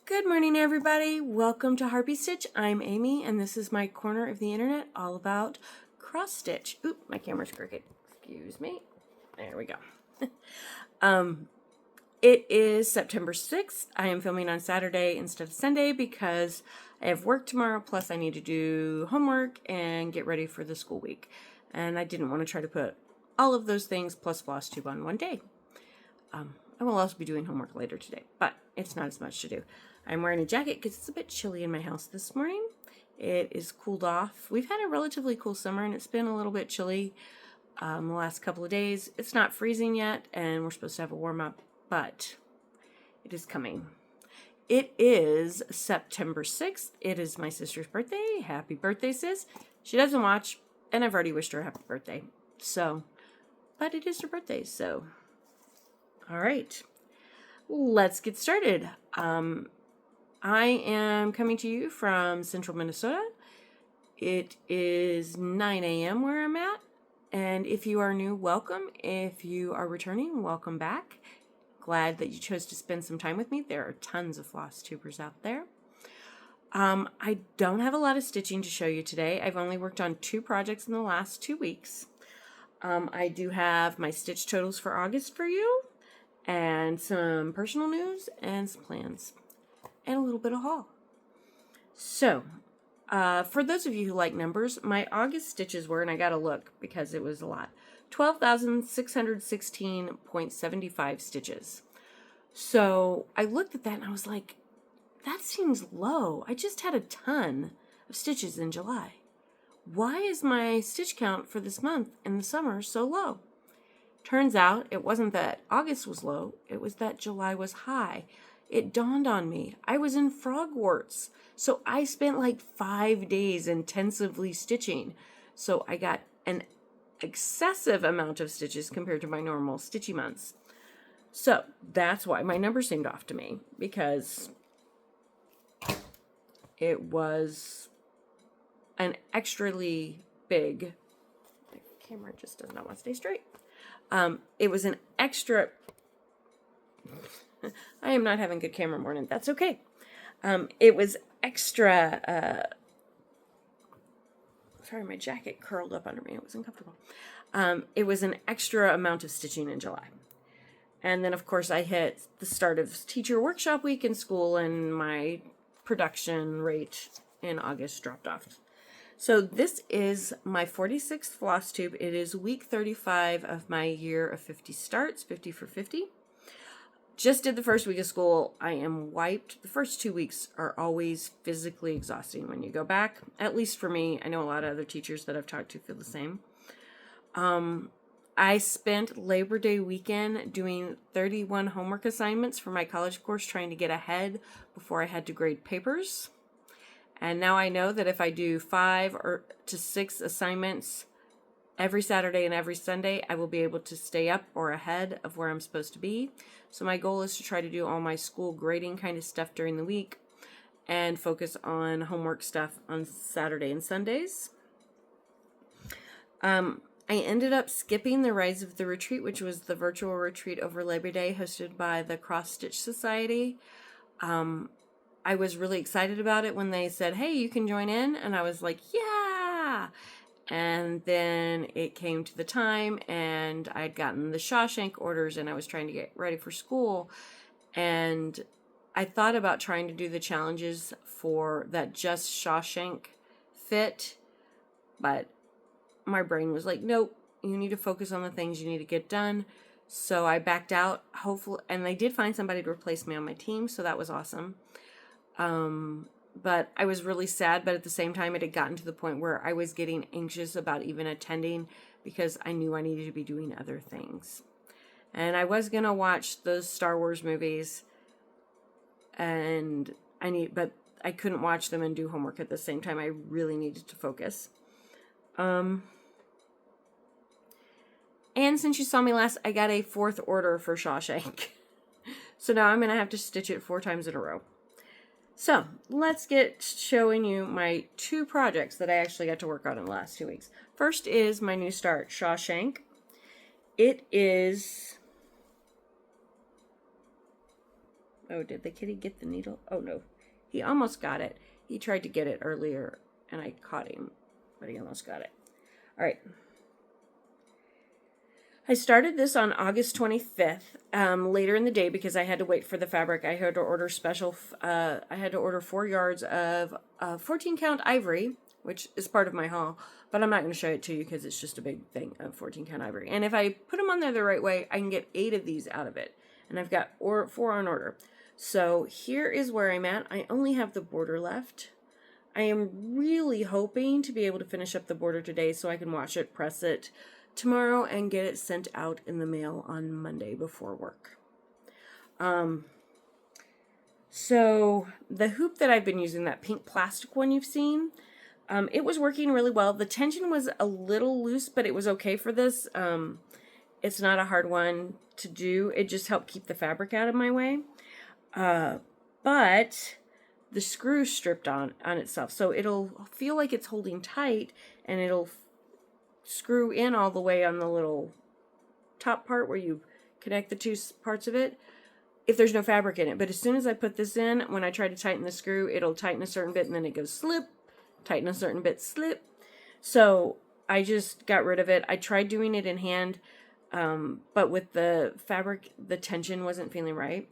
Good morning, everybody. Welcome to Harpy Stitch. I'm Amy, and this is my corner of the internet all about cross stitch. Oop, my camera's crooked. Excuse me. There we go. It is September 6th. I am filming on Saturday instead of Sunday because I have work tomorrow, plus I need to do homework and get ready for the school week. And I didn't want to try to put all of those things plus Flosstube on one day. I will also be doing homework later today, but it's not as much to do. I'm wearing a jacket because it's a bit chilly in my house this morning. It is cooled off. We've had a relatively cool summer, and it's been a little bit chilly the last couple of days. It's not freezing yet, and we're supposed to have a warm-up, but it is coming. It is September 6th. It is my sister's birthday. Happy birthday, sis. She doesn't watch, and I've already wished her a happy birthday. But it is her birthday, so... All right, let's get started. I am coming to you from central Minnesota. It is 9 a.m. where I'm at. And if you are new, welcome. If you are returning, welcome back. Glad that you chose to spend some time with me. There are tons of Flosstubers out there. I don't have a lot of stitching to show you today. I've only worked on 2 projects in the last 2 weeks. I do have my stitch totals for August for you, and some personal news, and some plans, and a little bit of haul. So, for those of you who like numbers, my August stitches were, and I gotta look because it was a lot, 12,616.75 stitches. So, I looked at that and I was like, that seems low. I just had a ton of stitches in July. Why is my stitch count for this month in the summer so low? Turns out it wasn't that August was low, it was that July was high. It dawned on me, I was in frogwarts. So I spent like 5 days intensively stitching. So I got an excessive amount of stitches compared to my normal stitchy months. So that's why my number seemed off to me, because it was an extrally big, the camera just does not want to stay straight. It was an extra, I am not having good camera morning. That's okay. It was extra, sorry, my jacket curled up under me. It was uncomfortable. It was an extra amount of stitching in July. And then, of course, I hit the start of teacher workshop week in school, and my production rate in August dropped off. So this is my 46th Flosstube. It is week 35 of my year of 50 starts, 50 for 50. Just did the first week of school. I am wiped. The first 2 weeks are always physically exhausting when you go back. At least for me. I know a lot of other teachers that I've talked to feel the same. I spent Labor Day weekend doing 31 homework assignments for my college course, trying to get ahead before I had to grade papers. And now I know that if I do 5 to 6 assignments every Saturday and every Sunday, I will be able to stay up or ahead of where I'm supposed to be. So my goal is to try to do all my school grading kind of stuff during the week and focus on homework stuff on Saturday and Sundays. I ended up skipping the Rise of the Retreat, which was the virtual retreat over Labor Day hosted by the Cross Stitch Society. I was really excited about it when they said, hey, you can join in. And I was like, yeah. And then it came to the time, and I'd gotten the Shawshank orders, and I was trying to get ready for school. And I thought about trying to do the challenges for that just Shawshank fit. But my brain was like, nope, you need to focus on the things you need to get done. So I backed out, hopefully. And they did find somebody to replace me on my team, so that was awesome. But I was really sad, but at the same time, it had gotten to the point where I was getting anxious about even attending because I knew I needed to be doing other things. And I was going to watch those Star Wars movies, but I couldn't watch them and do homework at the same time. I really needed to focus. And since you saw me last, I got a 4th order for Shawshank. So now I'm going to have to stitch it 4 times in a row. So let's get showing you my 2 projects that I actually got to work on in the last 2 weeks. First is my new start, Shawshank. It is Oh, did the kitty get the needle? Oh, no. He almost got it. He tried to get it earlier, and I caught him, but he almost got it. All right. I started this on August 25th, later in the day because I had to wait for the fabric. I had to order I had to order 4 yards of 14 count ivory, which is part of my haul, but I'm not going to show it to you because it's just a big thing of 14 count ivory. And if I put them on there the right way, I can get 8 of these out of it. And I've got 4 on order. So here is where I'm at. I only have the border left. I am really hoping to be able to finish up the border today so I can wash it, press it tomorrow, and get it sent out in the mail on Monday before work. So the hoop that I've been using, that pink plastic one you've seen, it was working really well. The tension was a little loose, but it was okay for this. It's not a hard one to do. It just helped keep the fabric out of my way. But the screw stripped on itself, so it'll feel like it's holding tight, and it'll screw in all the way on the little top part where you connect the 2 parts of it if there's no fabric in it. But as soon as I put this in, when I try to tighten the screw, it'll tighten a certain bit and then it goes slip, tighten a certain bit, slip. So I just got rid of it. I tried doing it in hand, but with the fabric, the tension wasn't feeling right.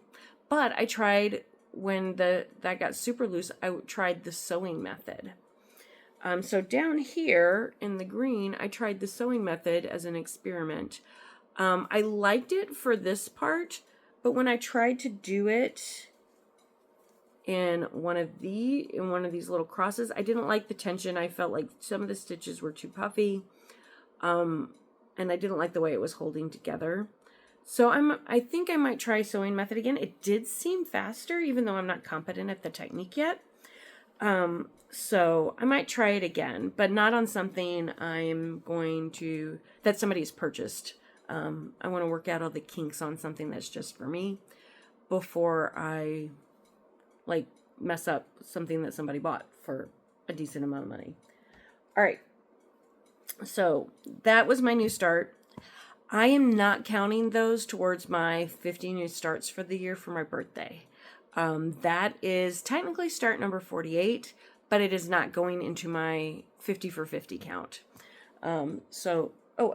But I tried, when that got super loose, I tried the sewing method. So down here in the green, I tried the sewing method as an experiment. I liked it for this part, but when I tried to do it in one of these little crosses, I didn't like the tension. I felt like some of the stitches were too puffy, and I didn't like the way it was holding together. So I think I might try sewing method again. It did seem faster, even though I'm not competent at the technique yet. So I might try it again, but not on something that somebody's purchased. I want to work out all the kinks on something that's just for me before I mess up something that somebody bought for a decent amount of money. All right. So that was my new start. I am not counting those towards my 50 new starts for the year for my birthday. That is technically start number 48, but it is not going into my 50 for 50 count. Oh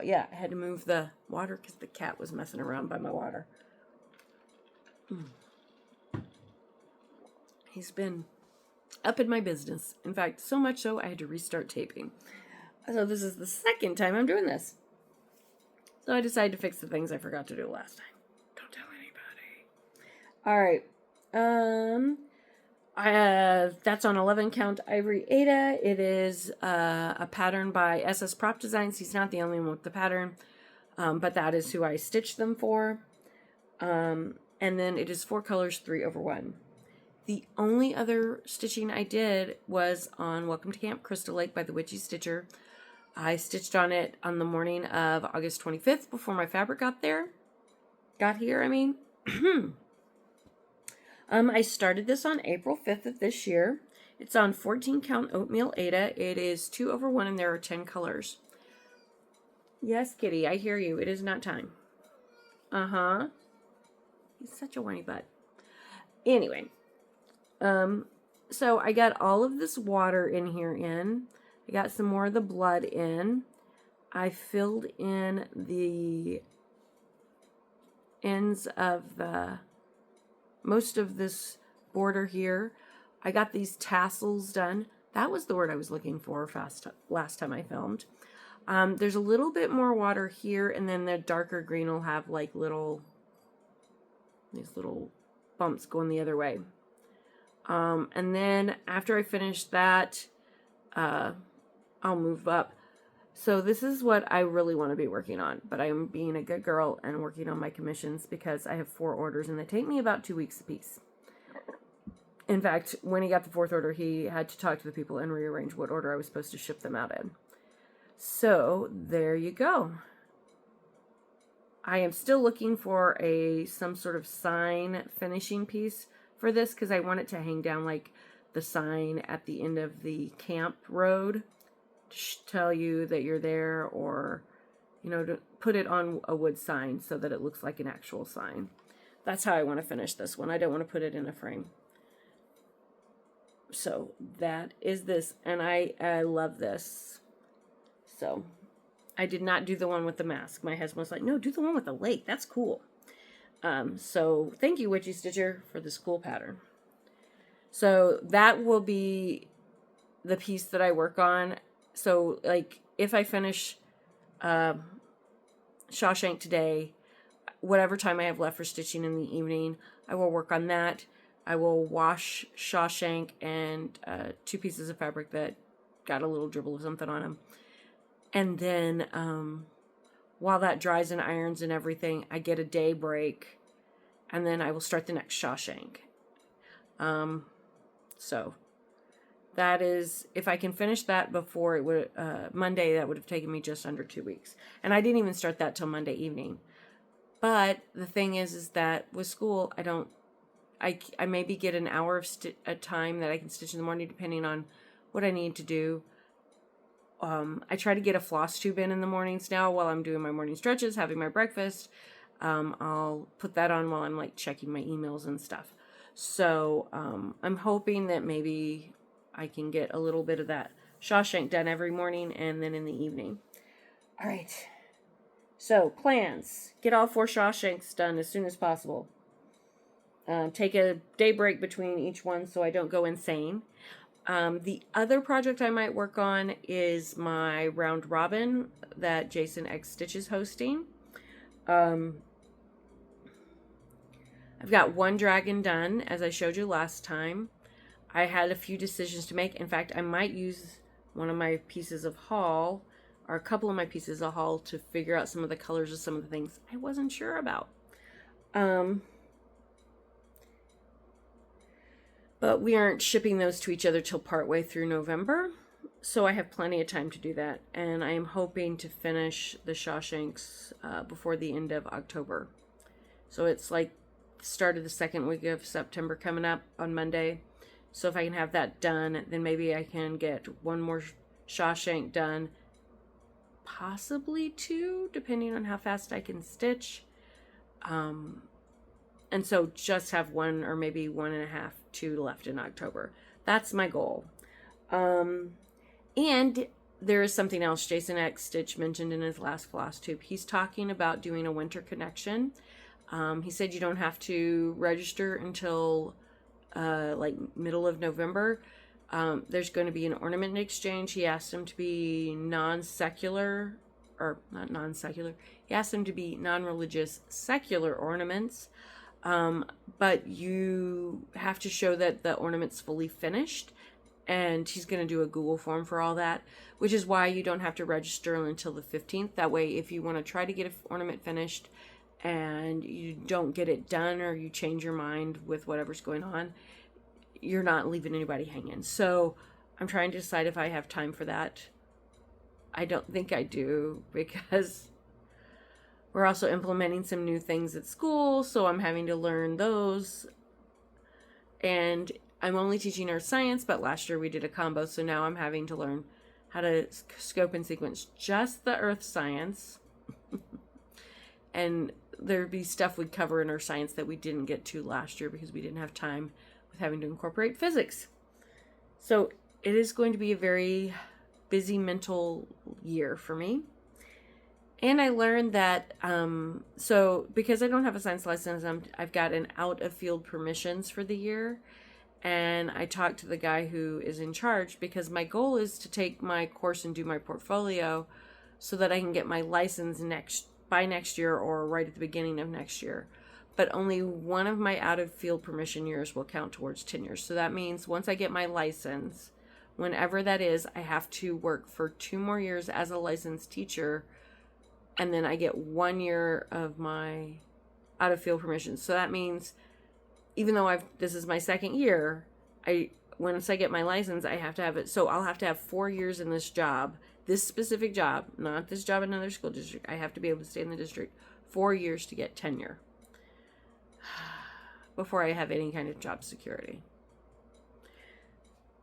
yeah, I had to move the water because the cat was messing around by my water. He's been up in my business. In fact, so much so I had to restart taping. So this is the second time I'm doing this. So I decided to fix the things I forgot to do last time. Don't tell anybody. All right. That's on 11 count ivory Ada. It is a pattern by SS Prop Designs. He's not the only one with the pattern, but that is who I stitched them for. And then it is 4 colors, 3/1. The only other stitching I did was on Welcome to Camp Crystal Lake by the Witchy Stitcher. I stitched on it on the morning of August 25th before my fabric got here. I started this on April 5th of this year. It's on 14 count oatmeal Ada. It is 2/1 and there are 10 colors. Yes, kitty, I hear you. It is not time. Uh-huh. He's such a whiny butt. Anyway, so I got all of this water in here in. I got some more of the blood in. I filled in the ends of most of this border here. I got these tassels done. That was the word I was looking for last time I filmed. There's a little bit more water here, and then the darker green will have like these little bumps going the other way. And then after I finish that, I'll move up. So this is what I really want to be working on, but I'm being a good girl and working on my commissions because I have 4 orders and they take me about 2 weeks apiece. In fact, when he got the 4th order, he had to talk to the people and rearrange what order I was supposed to ship them out in. So there you go. I am still looking for some sort of sign finishing piece for this because I want it to hang down like the sign at the end of the camp road to tell you that you're there, or to put it on a wood sign so that it looks like an actual sign. that's how I want to finish this one. I don't want to put it in a frame. So that is this, and I love this. So I did not do the one with the mask. My husband was like, no, do the one with the lake. That's cool. So thank you, Witchy Stitcher, for this cool pattern. So that will be the piece that I work on. So like if I finish Shawshank today, whatever time I have left for stitching in the evening, I will work on that. I will wash Shawshank and 2 pieces of fabric that got a little dribble of something on them. And then while that dries and irons and everything, I get a day break. And then I will start the next Shawshank. So that is, if I can finish that before it would Monday, that would have taken me just under 2 weeks. And I didn't even start that till Monday evening. But the thing is that with school, I maybe get an hour of a time that I can stitch in the morning, depending on what I need to do. I try to get a Flosstube in the mornings now while I'm doing my morning stretches, having my breakfast. I'll put that on while I'm like checking my emails and stuff. So I'm hoping that maybe I can get a little bit of that Shawshank done every morning and then in the evening. All right. So plans. Get all 4 Shawshanks done as soon as possible. Take a day break between each one so I don't go insane. The other project I might work on is my round robin that Jason X Stitch is hosting. I've got 1 dragon done, as I showed you last time. I had a few decisions to make. In fact, I might use one of my pieces of haul, or a couple of my pieces of haul, to figure out some of the colors of some of the things I wasn't sure about. But we aren't shipping those to each other till partway through November. So I have plenty of time to do that. And I am hoping to finish the Shawshanks before the end of October. So it's like the start of the 2nd week of September coming up on Monday. So if I can have that done, then maybe I can get 1 more Shawshank done. Possibly 2, depending on how fast I can stitch. And so just have 1 or maybe 1.5, 2 left in October. That's my goal. And there is something else Jason X Stitch mentioned in his last Flosstube. He's talking about doing a winter connection. He said you don't have to register until like middle of November. There's going to be an ornament exchange. He asked him to be non-secular, or not non-secular. He asked him to be non-religious secular ornaments. But you have to show that the ornament's fully finished, and he's going to do a Google form for all that, which is why you don't have to register until the 15th. That way, if you want to try to get an ornament finished and you don't get it done, or you change your mind with whatever's going on, you're not leaving anybody hanging. So I'm trying to decide if I have time for that. I don't think I do, because we're also implementing some new things at school, so I'm having to learn those. And I'm only teaching earth science, but last year we did a combo, so now I'm having to learn how to scope and sequence just the earth science. And there'd be stuff we'd cover in earth science that we didn't get to last year because we didn't have time with having to incorporate physics. So it is going to be a very busy mental year for me. And I learned that, so because I don't have a science license, I've got an out of field permissions for the year. And I talked to the guy who is in charge, because my goal is to take my course and do my portfolio so that I can get my license by next year, or right at the beginning of next year. But only one of my out of field permission years will count towards tenure. So that means once I get my license, whenever that is, I have to work for 2 more years as a licensed teacher. And then I get 1 year of my out of field permission. So that means, even though this is my 2nd year, once I get my license, I have to have it. So I'll have to have 4 years in this job, this specific job, not this job in another school district. I have to be able to stay in the district 4 years to get tenure before I have any kind of job security,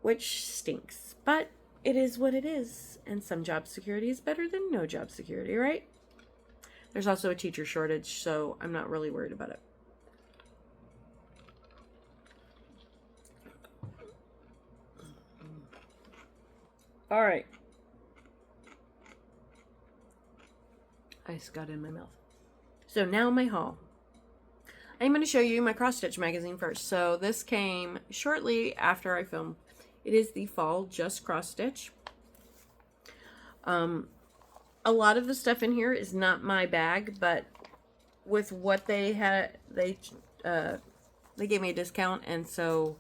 which stinks. But it is what it is, and some job security is better than no job security, right? There's also a teacher shortage, so I'm not really worried about it. All right. Ice got in my mouth. So now my haul. I'm going to show you my cross stitch magazine first. So this came shortly after I filmed. It is the Fall Just Cross Stitch. A lot of the stuff in here is not my bag, but with what they had, they gave me a discount, and so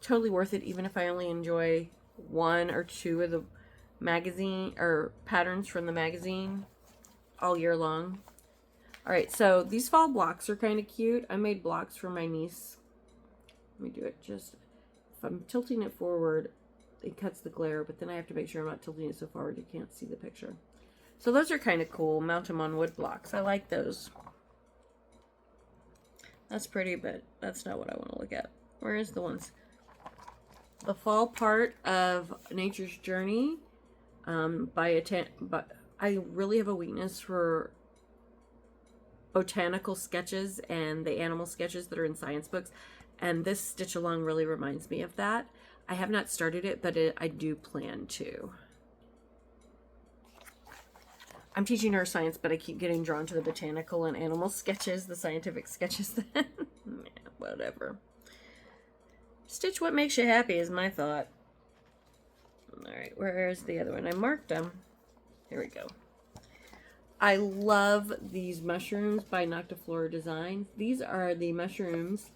totally worth it, even if I only enjoy one or two of the magazine or patterns from the magazine all year long. All right, so these fall blocks are kind of cute. I made blocks for my niece. Let me do it just, if I'm tilting it forward, it cuts the glare, but then I have to make sure I'm not tilting it so forward you can't see the picture. So those are kind of cool. Mount them on wood blocks. I like those. That's pretty, but that's not what I want to look at. Where is the ones? The fall part of Nature's Journey but I really have a weakness for botanical sketches and the animal sketches that are in science books, and this stitch along really reminds me of that. I have not started it, but I do plan to. I'm teaching neuroscience, but I keep getting drawn to the botanical and animal sketches, the scientific sketches. Yeah, whatever. Stitch what makes you happy is my thought. All right, where's the other one? I marked them. Here we go. I love these mushrooms by Noctiflora Designs. These are the mushrooms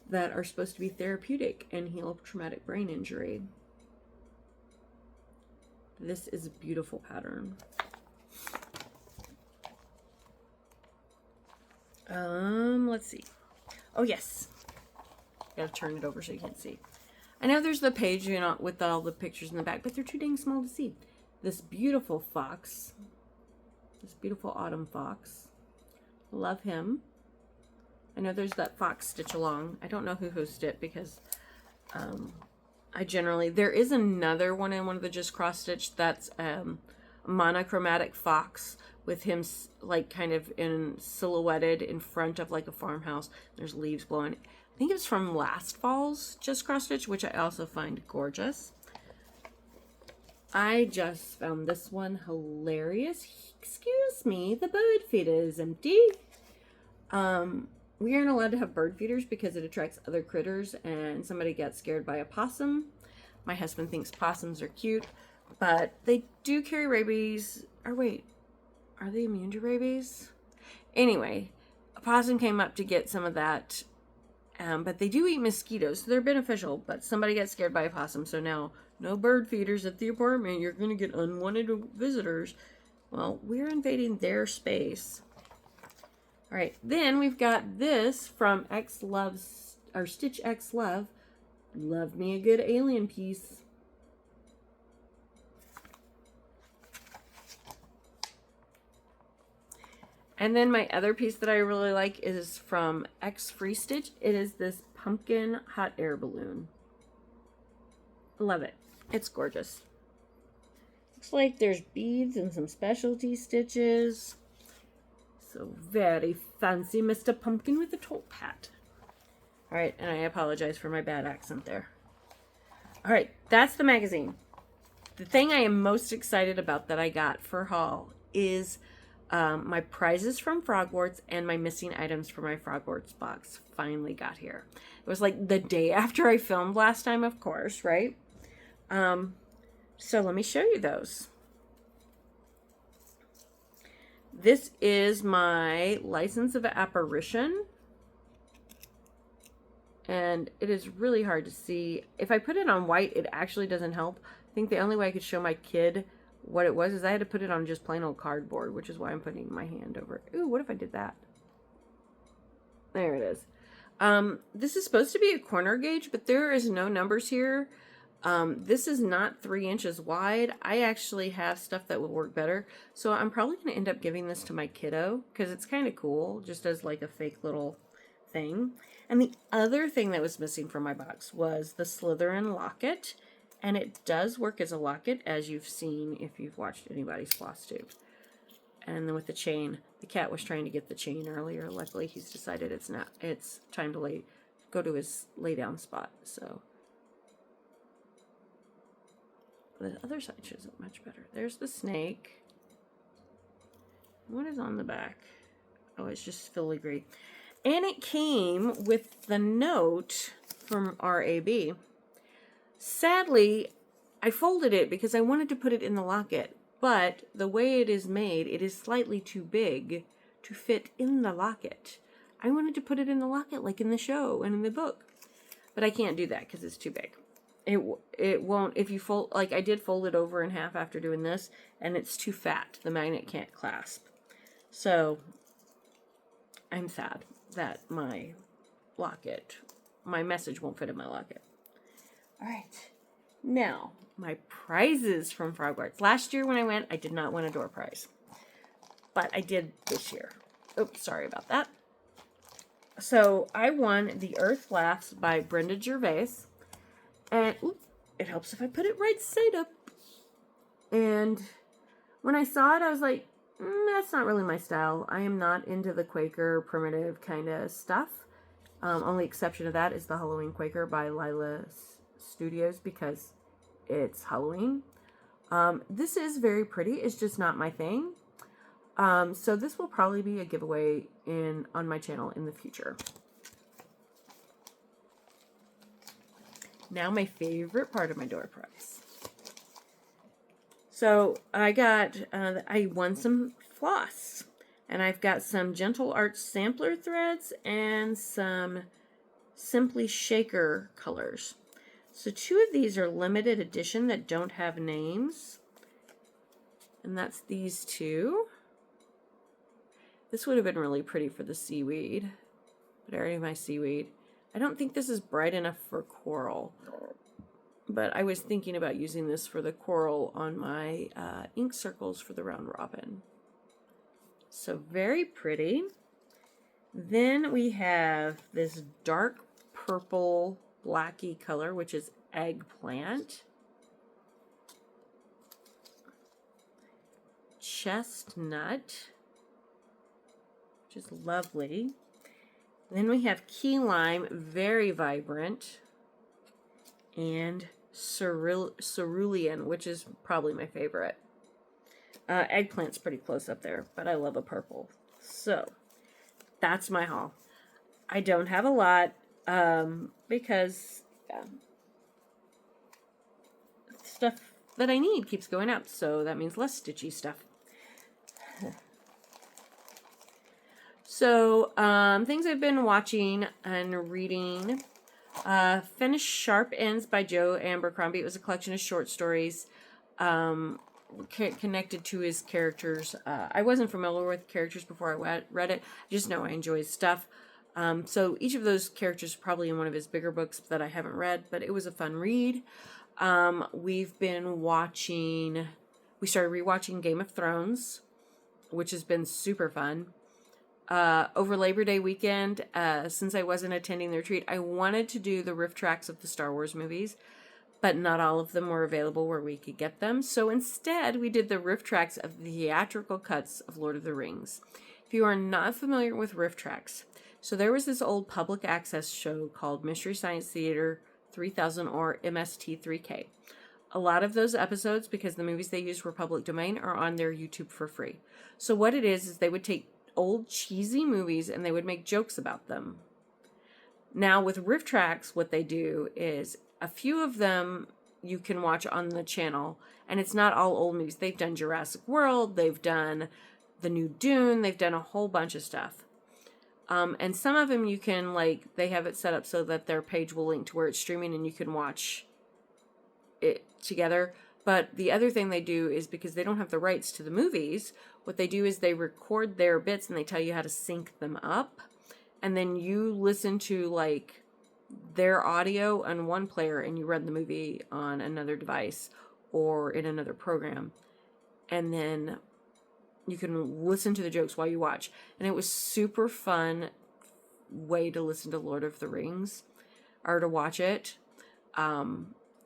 that are supposed to be therapeutic and heal traumatic brain injury. This is a beautiful pattern. Let's see. Oh, yes. Gotta turn it over so you can see. I know there's the page, you know, with all the pictures in the back, but they're too dang small to see. This beautiful fox. This beautiful autumn fox. Love him. I know there's that fox stitch along. I don't know who hosted it because there is another one in one of the Just Cross Stitch that's monochromatic fox with him like kind of silhouetted in front of like a farmhouse. There's leaves blowing. I think it's from last fall's Just Cross Stitch, which I also find gorgeous. I just found this one hilarious. Excuse me, the bird feeder is empty. We aren't allowed to have bird feeders because it attracts other critters, and somebody got scared by a possum. My husband thinks possums are cute, but they do carry rabies. Or wait, are they immune to rabies? Anyway, a possum came up to get some of that, but they do eat mosquitoes, so they're beneficial, but somebody got scared by a possum, so now no bird feeders at the apartment. You're going to get unwanted visitors. Well, we're invading their space. All right, then we've got this from Stitch X Love. Love me a good alien piece. And then my other piece that I really like is from X Free Stitch. It is this pumpkin hot air balloon. Love it. It's gorgeous. Looks like there's beads and some specialty stitches. So very fancy Mr. Pumpkin with a top hat. All right, and I apologize for my bad accent there. All right, that's the magazine. The thing I am most excited about that I got for haul is my prizes from Frogwarts and my missing items for my Frogwarts box finally got here. It was like the day after I filmed last time, of course, right? So let me show you those. This is my License of Apparition. And it is really hard to see. If I put it on white, it actually doesn't help. I think the only way I could show my kid what it was is I had to put it on just plain old cardboard, which is why I'm putting my hand over it. Ooh, what if I did that? There it is. This is supposed to be a corner gauge, but there is no numbers here. This is not 3 inches wide. I actually have stuff that will work better. So I'm probably going to end up giving this to my kiddo because it's kind of cool, just as like a fake little thing. And the other thing that was missing from my box was the Slytherin locket. And it does work as a locket, as you've seen if you've watched anybody's Flosstube. And then with the chain, the cat was trying to get the chain earlier. Luckily, he's decided it's time to go to his lay down spot. So the other side shows up much better. There's the snake. What is on the back? Oh, it's just filigree. And it came with the note from RAB. Sadly, I folded it because I wanted to put it in the locket. But the way it is made, it is slightly too big to fit in the locket. I wanted to put it in the locket like in the show and in the book. But I can't do that because it's too big. It won't, if you fold, like I did fold it over in half after doing this, and it's too fat. The magnet can't clasp. So, I'm sad that my message won't fit in my locket. Alright, now, my prizes from Frogwarts. Last year when I went, I did not win a door prize. But I did this year. Oops, sorry about that. So, I won The Earth Laughs by Brenda Gervais. And, it helps if I put it right side up. And when I saw it, I was like, that's not really my style. I am not into the Quaker primitive kind of stuff. Only exception to that is the Halloween Quaker by Lila Studios because it's Halloween. This is very pretty. It's just not my thing. So this will probably be a giveaway on my channel in the future. Now my favorite part of my door prize. So I won some floss. And I've got some Gentle Arts sampler threads and some Simply Shaker colors. So 2 of these are limited edition that don't have names. And that's these 2. This would have been really pretty for the seaweed. But I already have my seaweed. I don't think this is bright enough for coral. But I was thinking about using this for the coral on my ink circles for the round robin. So very pretty. Then we have this dark purple blacky color, which is eggplant. Chestnut, which is lovely. Then we have key lime, very vibrant. And cerulean, which is probably my favorite. Eggplant's pretty close up there, but I love a purple. So, that's my haul. I don't have a lot, because stuff that I need keeps going out, so that means less stitchy stuff. So, things I've been watching and reading. Finished Sharp Ends by Joe Abercrombie. It was a collection of short stories connected to his characters. I wasn't familiar with characters before I read it. I just know I enjoy his stuff. So each of those characters is probably in one of his bigger books that I haven't read, but it was a fun read. We've been we started rewatching Game of Thrones, which has been super fun. Over Labor Day weekend, since I wasn't attending the retreat, I wanted to do the riff tracks of the Star Wars movies, but not all of them were available where we could get them. So instead, we did the riff tracks of the theatrical cuts of Lord of the Rings. If you are not familiar with riff tracks, so there was this old public access show called Mystery Science Theater 3000 or MST3K. A lot of those episodes, because the movies they used were public domain, are on their YouTube for free. So what it is they would take old cheesy movies and they would make jokes about them. Now with riff tracks, what they do is a few of them you can watch on the channel, and it's not all old movies. They've done Jurassic World, they've done the new Dune, they've done a whole bunch of stuff. And some of them you can, they have it set up so that their page will link to where it's streaming and you can watch it together. But the other thing they do is, because they don't have the rights to the movies, what they do is they record their bits and they tell you how to sync them up. And then you listen to, their audio on one player and you run the movie on another device or in another program. And then you can listen to the jokes while you watch. And it was super fun way to listen to Lord of the Rings, or to watch it.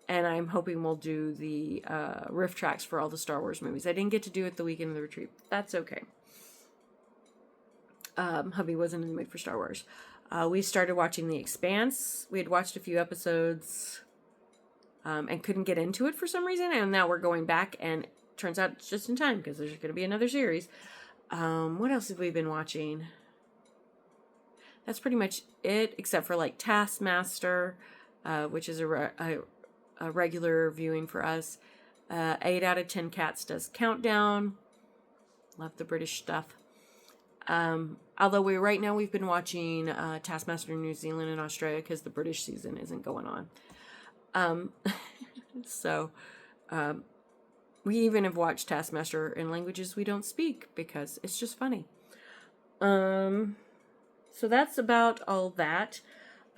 And I'm hoping we'll do the riff tracks for all the Star Wars movies. I didn't get to do it the weekend of the retreat. That's okay. Hubby wasn't in the mood for Star Wars. We started watching The Expanse. We had watched a few episodes and couldn't get into it for some reason. And now we're going back, and it turns out it's just in time because there's going to be another series. What else have we been watching? That's pretty much it, except for like Taskmaster, which is a regular viewing for us. 8 out of 10 Cats does Countdown. Love the British stuff. Although right now we've been watching Taskmaster in New Zealand and Australia because the British season isn't going on. So we even have watched Taskmaster in languages we don't speak because it's just funny. So that's about all that.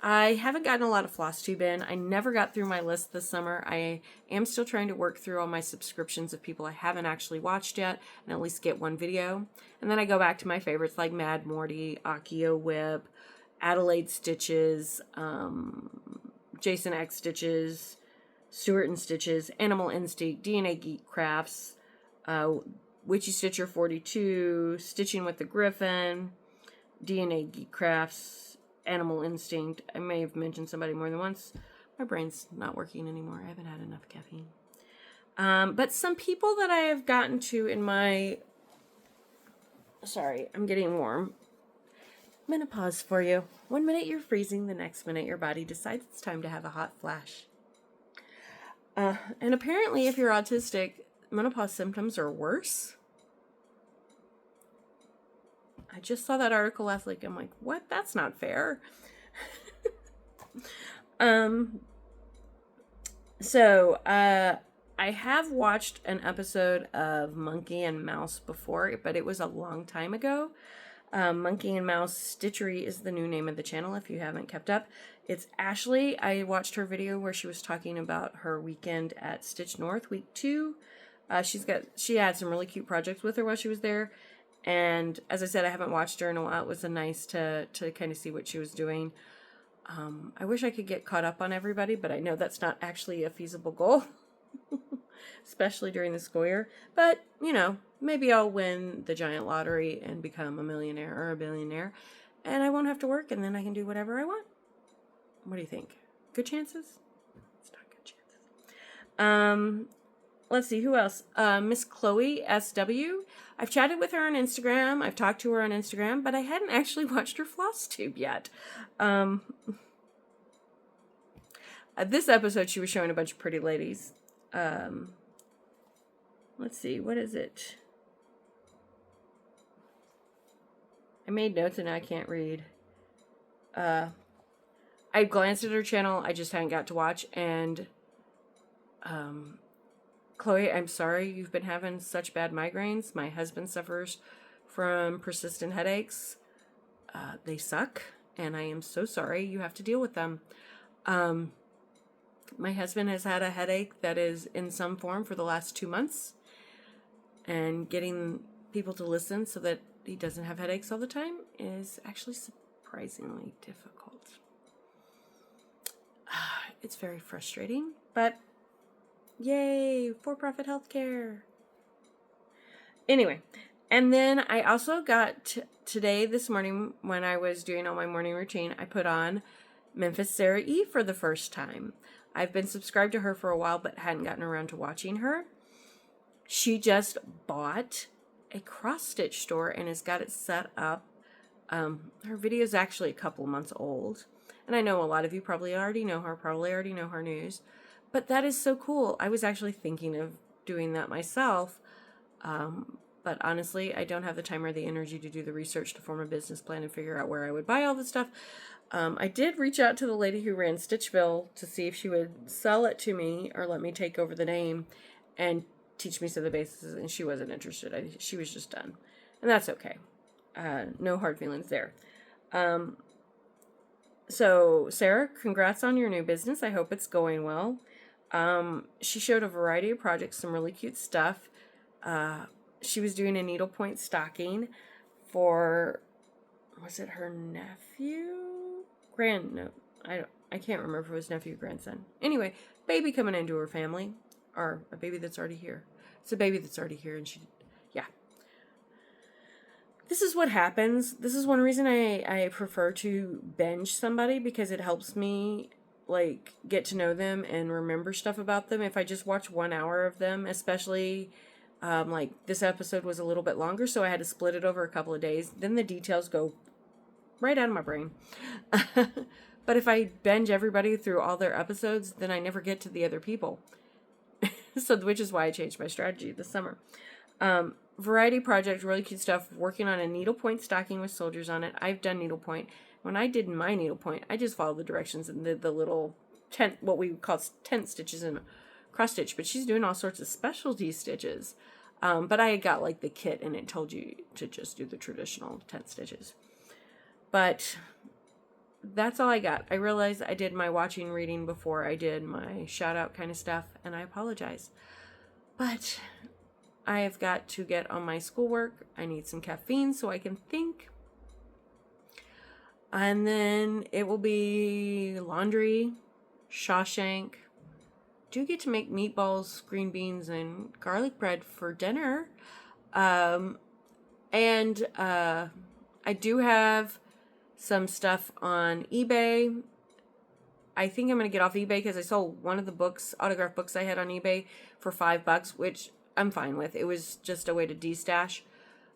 I haven't gotten a lot of Flosstube in. I never got through my list this summer. I am still trying to work through all my subscriptions of people I haven't actually watched yet and at least get one video. And then I go back to my favorites like Mad Morty, Akio Whip, Adelaide Stitches, Jason X Stitches, Stuart and Stitches, Animal Instinct, DNA Geek Crafts, Witchy Stitcher 42, Stitching with the Griffin, DNA Geek Crafts, Animal Instinct. I may have mentioned somebody more than once. My brain's not working anymore. I haven't had enough caffeine. But some people that I have gotten to in my... Sorry, I'm getting warm. Menopause for you. 1 minute you're freezing, the next minute your body decides it's time to have a hot flash. And apparently if you're autistic, menopause symptoms are worse. I just saw that article last week. I'm like, what? That's not fair. I have watched an episode of Monkey and Mouse before, but it was a long time ago. Monkey and Mouse Stitchery is the new name of the channel if you haven't kept up. It's Ashley. I watched her video where she was talking about her weekend at Stitch North, week 2. She had some really cute projects with her while she was there. And as I said, I haven't watched her in a while. It was nice to kind of see what she was doing. I wish I could get caught up on everybody, but I know that's not actually a feasible goal, especially during the school year. But, you know, maybe I'll win the giant lottery and become a millionaire or a billionaire, and I won't have to work, and then I can do whatever I want. What do you think? Good chances? It's not good chances. Let's see, who else? Miss Chloe SW. I've chatted with her on Instagram. I've talked to her on Instagram, but I hadn't actually watched her Flosstube yet. This episode, she was showing a bunch of pretty ladies. Let's see, what is it? I made notes and I can't read. I glanced at her channel. I just hadn't got to watch. And Chloe, I'm sorry you've been having such bad migraines. My husband suffers from persistent headaches. They suck, and I am so sorry you have to deal with them. My husband has had a headache that is in some form for the last 2 months, and getting people to listen so that he doesn't have headaches all the time is actually surprisingly difficult. It's very frustrating, but yay, for-profit healthcare. Anyway, and then I also got today, this morning, when I was doing all my morning routine, I put on Memphis Sarah E for the first time. I've been subscribed to her for a while, but hadn't gotten around to watching her. She just bought a cross-stitch store and has got it set up. Her video is actually a couple months old. And I know a lot of you probably already know her news. But that is so cool. I was actually thinking of doing that myself. But honestly, I don't have the time or the energy to do the research to form a business plan and figure out where I would buy all this stuff. I did reach out to the lady who ran Stitchville to see if she would sell it to me or let me take over the name and teach me some of the basics, and she wasn't interested. She was just done. And that's okay. No hard feelings there. So, Sarah, congrats on your new business. I hope it's going well. She showed a variety of projects, some really cute stuff. She was doing a needlepoint stocking for, was it her nephew? I can't remember if it was nephew or grandson. Anyway, baby coming into her family, or a baby that's already here. It's a baby that's already here, and yeah. This is what happens. This is one reason I prefer to binge somebody, because it helps me like get to know them and remember stuff about them. If I just watch 1 hour of them, especially like this episode was a little bit longer, so I had to split it over a couple of days. Then the details go right out of my brain. But if I binge everybody through all their episodes, then I never get to the other people. So, which is why I changed my strategy this summer. Variety project, really cute stuff. Working on a needlepoint stocking with soldiers on it. I've done needlepoint. When I did my needlepoint, I just followed the directions and did the little tent, what we would call tent stitches and cross stitch. But she's doing all sorts of specialty stitches. But I had got like the kit and it told you to just do the traditional tent stitches. But that's all I got. I realized I did my watching reading before I did my shout out kind of stuff, and I apologize. But I have got to get on my schoolwork. I need some caffeine so I can think. And then it will be laundry, Shawshank. Do get to make meatballs, green beans, and garlic bread for dinner. And I do have some stuff on eBay. I think I'm going to get off eBay because I sold one of the books, autograph books I had on eBay for $5, which I'm fine with. It was just a way to de-stash.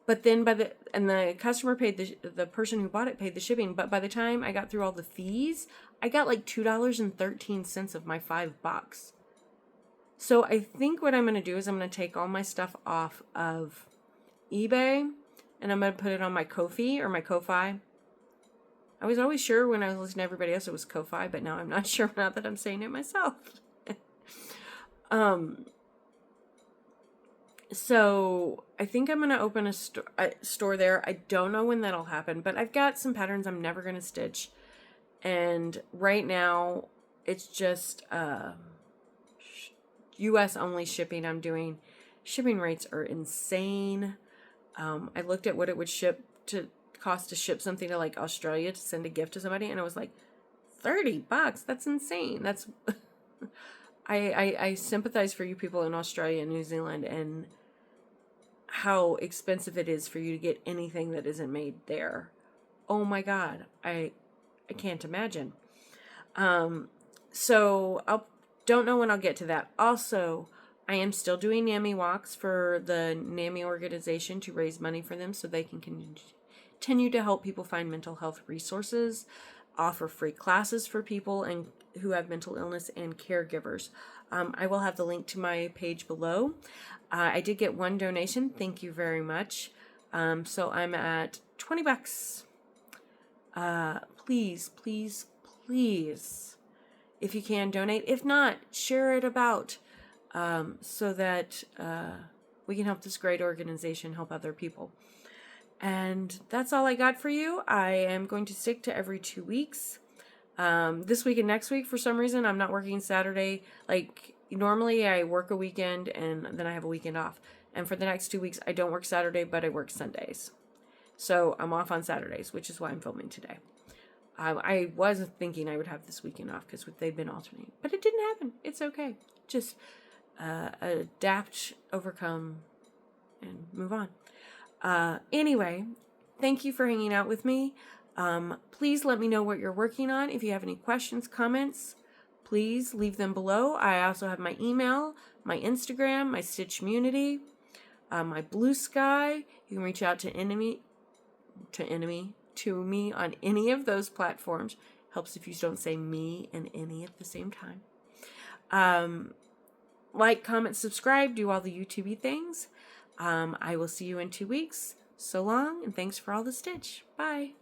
But then the customer paid the person who bought it paid the shipping. But by the time I got through all the fees, I got like $2.13 of my $5. So I think what I'm going to do is I'm going to take all my stuff off of eBay and I'm going to put it on my Ko-fi or my Ko-fi. I was always sure when I was listening to everybody else it was Ko-fi, but now I'm not sure now that I'm saying it myself. So I think I'm going to open a store there. I don't know when that'll happen, but I've got some patterns I'm never going to stitch. And right now it's just US only shipping I'm doing. Shipping rates are insane. I looked at what it would cost to ship something to like Australia to send a gift to somebody, and I was like, $30. That's insane. That's I sympathize for you people in Australia and New Zealand and how expensive it is for you to get anything that isn't made there. Oh my God. I can't imagine. So don't know when I'll get to that. Also, I am still doing NAMIWalks for the NAMI organization to raise money for them so they can continue to help people find mental health resources, offer free classes for people and who have mental illness and caregivers. I will have the link to my page below. I did get one donation. Thank you very much. So I'm at $20. Please, please, please, if you can donate. If not, share it about so that we can help this great organization help other people. And that's all I got for you. I am going to stick to every 2 weeks. This week and next week, for some reason, I'm not working Saturday. Like, normally I work a weekend and then I have a weekend off. And for the next 2 weeks, I don't work Saturday, but I work Sundays. So I'm off on Saturdays, which is why I'm filming today. I wasn't thinking I would have this weekend off because they've been alternating. But it didn't happen. It's okay. Just adapt, overcome, and move on. Anyway, thank you for hanging out with me. Please let me know what you're working on. If you have any questions, comments, please leave them below. I also have my email, my Instagram, my Stitch Community, my Bluesky. You can reach out to me on any of those platforms. Helps if you don't say me and any at the same time. Like, comment, subscribe, do all the YouTube-y things. I will see you in 2 weeks. So long, and thanks for all the stitch. Bye.